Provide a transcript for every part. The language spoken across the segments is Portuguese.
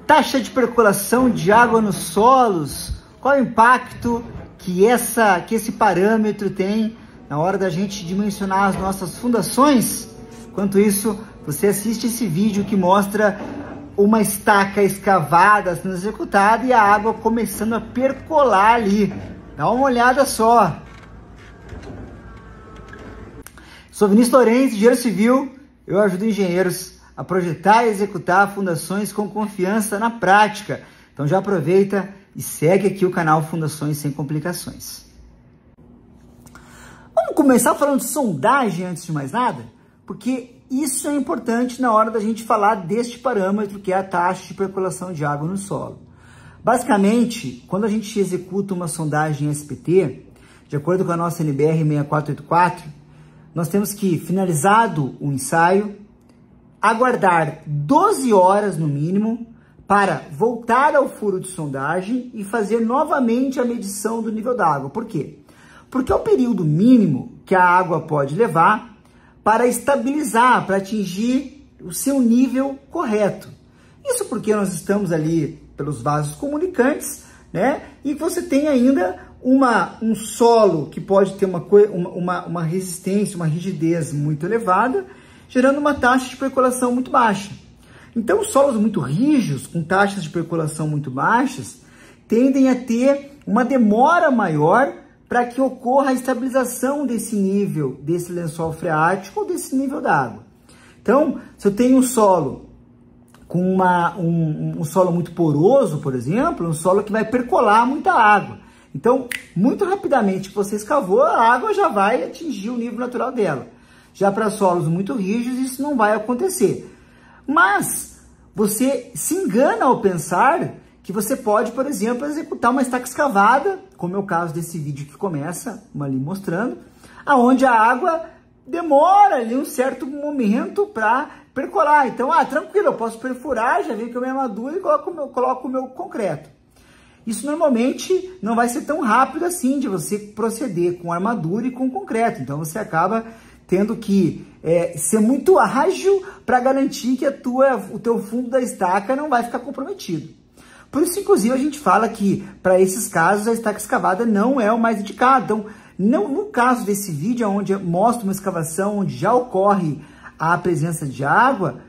Taxa de percolação de água nos solos, qual é o impacto que esse parâmetro tem na hora da gente dimensionar as nossas fundações? Enquanto isso, você assiste esse vídeo que mostra uma estaca escavada sendo executada e a água começando a percolar ali. Dá uma olhada só. Sou Vinícius Lourenço, engenheiro civil. Eu ajudo engenheiros a projetar e executar fundações com confiança na prática. Então já aproveita e segue aqui o canal Fundações Sem Complicações. Vamos começar falando de sondagem antes de mais nada? Porque isso é importante na hora da gente falar deste parâmetro que é a taxa de percolação de água no solo. Basicamente, quando a gente executa uma sondagem SPT, de acordo com a nossa NBR 6484, nós temos que, finalizado o ensaio, aguardar 12 horas no mínimo para voltar ao furo de sondagem e fazer novamente a medição do nível da água. Por quê? Porque é o período mínimo que a água pode levar para estabilizar, para atingir o seu nível correto. Isso porque nós estamos ali pelos vasos comunicantes, né? E você tem ainda um solo que pode ter uma resistência, uma rigidez muito elevada, gerando uma taxa de percolação muito baixa. Então, solos muito rígidos, com taxas de percolação muito baixas, tendem a ter uma demora maior para que ocorra a estabilização desse nível, desse lençol freático ou desse nível da água. Então, se eu tenho um solo com um solo muito poroso, por exemplo, um solo que vai percolar muita água. Então, muito rapidamente que você escavou, a água já vai atingir o nível natural dela. Já para solos muito rígidos, isso não vai acontecer. Mas você se engana ao pensar que você pode, por exemplo, executar uma estaca escavada, como é o caso desse vídeo que começa ali mostrando, aonde a água demora ali um certo momento para percolar. Então, tranquilo, eu posso perfurar, já venho com a minha armadura e coloco o meu concreto. Isso normalmente não vai ser tão rápido assim de você proceder com armadura e com concreto. Então, você acaba tendo que ser muito ágil para garantir que o teu fundo da estaca não vai ficar comprometido. Por isso, inclusive, a gente fala que, para esses casos, a estaca escavada não é o mais indicado. Então, no caso desse vídeo, onde mostra uma escavação onde já ocorre a presença de água,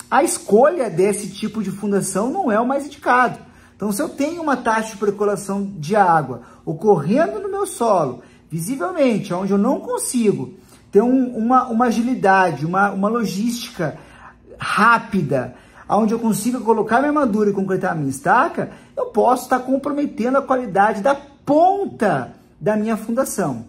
a escolha desse tipo de fundação não é o mais indicado. Então, se eu tenho uma taxa de percolação de água ocorrendo no meu solo, visivelmente, onde eu não consigo ter uma agilidade, uma logística rápida, onde eu consiga colocar minha armadura e concretar a minha estaca, eu posso estar comprometendo a qualidade da ponta da minha fundação.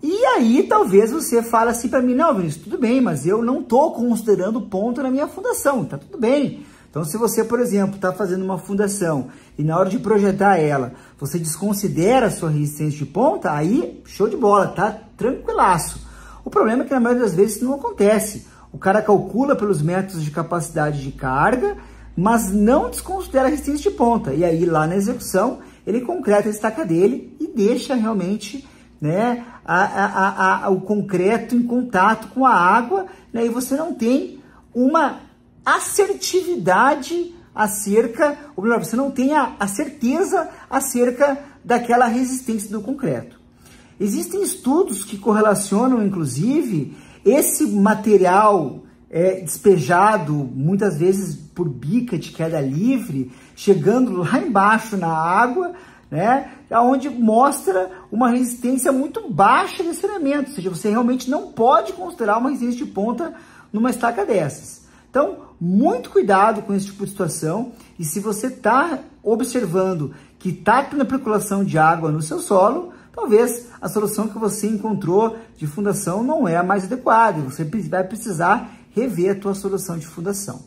E aí, talvez você fale assim para mim, não, Vinícius, tudo bem, mas eu não estou considerando ponto na minha fundação, tá tudo bem. Então, se você, por exemplo, está fazendo uma fundação e na hora de projetar ela, você desconsidera a sua resistência de ponta, aí, show de bola, tá tranquilaço. O problema é que na maioria das vezes isso não acontece. O cara calcula pelos métodos de capacidade de carga, mas não desconsidera a resistência de ponta. E aí, lá na execução, ele concreta a estaca dele e deixa realmente, né, o concreto em contato com a água, né, e você não tem uma assertividade acerca, ou melhor, você não tem a certeza acerca daquela resistência do concreto. Existem estudos que correlacionam, inclusive, esse material despejado, muitas vezes por bica de queda livre, chegando lá embaixo na água, né, onde mostra uma resistência muito baixa desse elemento, ou seja, você realmente não pode considerar uma resistência de ponta numa estaca dessas. Então, muito cuidado com esse tipo de situação, e se você está observando que está tendo percolação de água no seu solo, talvez a solução que você encontrou de fundação não é a mais adequada, você vai precisar rever a tua solução de fundação.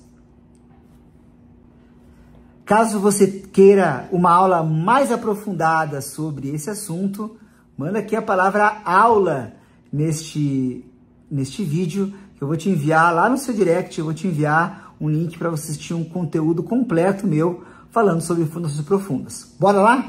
Caso você queira uma aula mais aprofundada sobre esse assunto, manda aqui a palavra aula neste vídeo, que eu vou te enviar lá no seu direct, eu vou te enviar um link para você assistir um conteúdo completo meu falando sobre fundações profundas. Bora lá?